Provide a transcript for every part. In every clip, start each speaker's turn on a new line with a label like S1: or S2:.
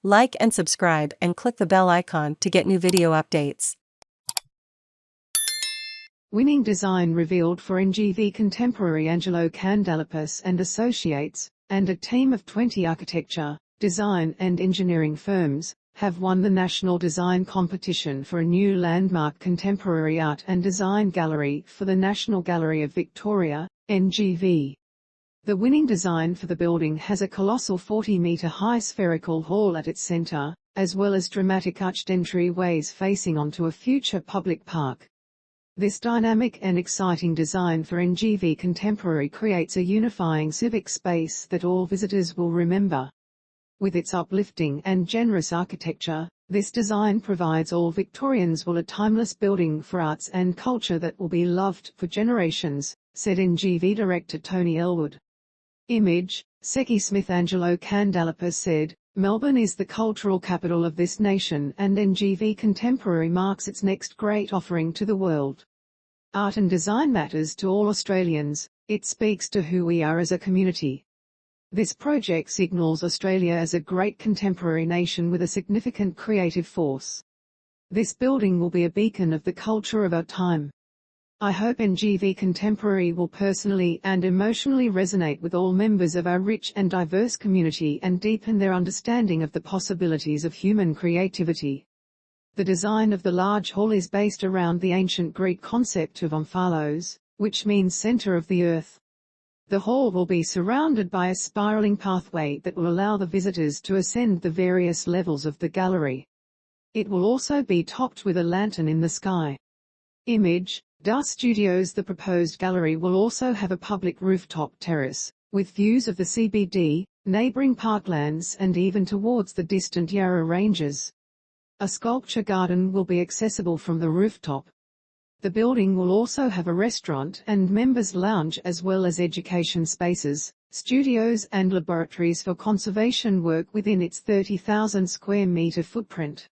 S1: Like and subscribe and click the bell icon to get new video updates.
S2: Winning design revealed for NGV Contemporary Angelo Candalepas and Associates, and a team of 20 architecture, design and engineering firms, have won the National Design Competition for a new landmark contemporary art and design gallery for the National Gallery of Victoria, NGV. The winning design for the building has a colossal 40-metre-high spherical hall at its centre, as well as dramatic arched entryways facing onto a future public park. This dynamic and exciting design for NGV Contemporary creates a unifying civic space that all visitors will remember. With its uplifting and generous architecture, this design provides all Victorians with a timeless building for arts and culture that will be loved for generations, said NGV Director Tony Ellwood. Image, Secchi Smith Angelo Candalepas said, "Melbourne is the cultural capital of this nation and NGV Contemporary marks its next great offering to the world. Art and design matters to all Australians, it speaks to who we are as a community. This project signals Australia as a great contemporary nation with a significant creative force. This building will be a beacon of the culture of our time. I hope NGV Contemporary will personally and emotionally resonate with all members of our rich and diverse community and deepen their understanding of the possibilities of human creativity." The design of the large hall is based around the ancient Greek concept of omphalos, which means center of the earth. The hall will be surrounded by a spiraling pathway that will allow the visitors to ascend the various levels of the gallery. It will also be topped with a lantern in the sky. Image, Darcstudios. The proposed gallery will also have a public rooftop terrace, with views of the CBD, neighbouring parklands and even towards the distant Yarra Ranges. A sculpture garden will be accessible from the rooftop. The building will also have a restaurant and members' lounge as well as education spaces, studios and laboratories for conservation work within its 30,000 square metre footprint.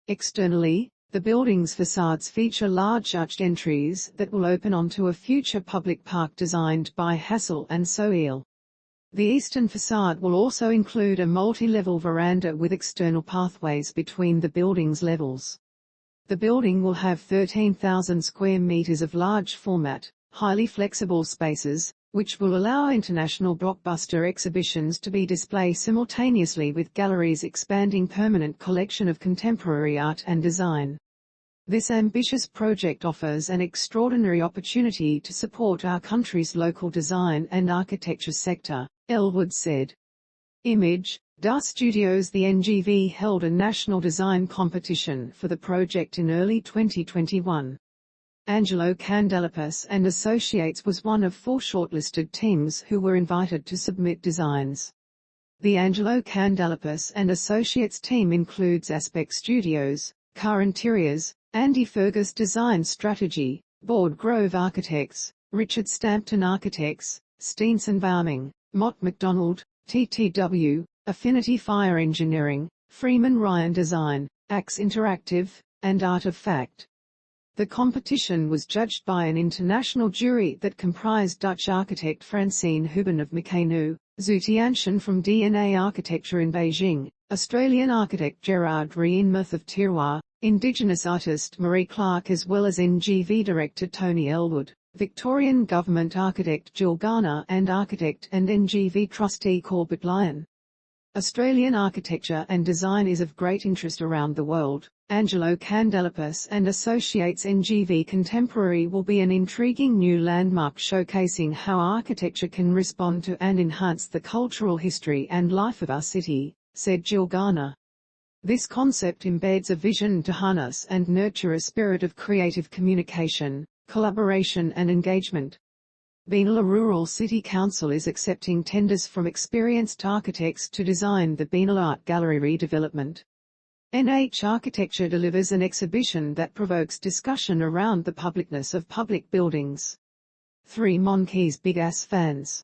S2: Externally, the building's facades feature large arched entries that will open onto a future public park designed by Hassell and So. The eastern facade will also include a multi-level veranda with external pathways between the building's levels. The building will have 13,000 square meters of large format, highly flexible spaces, which will allow international blockbuster exhibitions to be displayed simultaneously with galleries expanding permanent collection of contemporary art and design. This ambitious project offers an extraordinary opportunity to support our country's local design and architecture sector, Ellwood said. Image, Darcstudios The NGV held a national design competition for the project in early 2021. Angelo Candalepas and Associates was one of 4 shortlisted teams who were invited to submit designs. The Angelo Candalepas and Associates team includes Aspect Studios, Carr Interiors, Fergus Design Strategy, BoardGrove Architects, Stampton Architects, Steensen Varming, Mott MacDonald, TTW, Affinity Fire Engineering, Freeman Ryan Design, Axe Interactive, and Art of Fact. The competition was judged by an international jury that comprised Dutch architect Francine Houben of Mecanoo, Zutianshan from DNA Architecture in Beijing, Australian architect Gerard Reinmuth of Terroir, Indigenous artist Maree Clarke as well as NGV director Tony Ellwood, Victorian government architect Jill Garner and architect and NGV trustee Corbett Lyon. Australian architecture and design is of great interest around the world. Angelo Candalepas and Associates NGV Contemporary will be an intriguing new landmark showcasing how architecture can respond to and enhance the cultural history and life of our city, said Jill Garner. This concept embeds a vision to harness and nurture a spirit of creative communication, collaboration and engagement. Benalla Rural City Council is accepting tenders from experienced architects to design the Benalla Art Gallery redevelopment. NH Architecture delivers an exhibition that provokes discussion around the publicness of public buildings. 3 Monkeys Big Ass fans.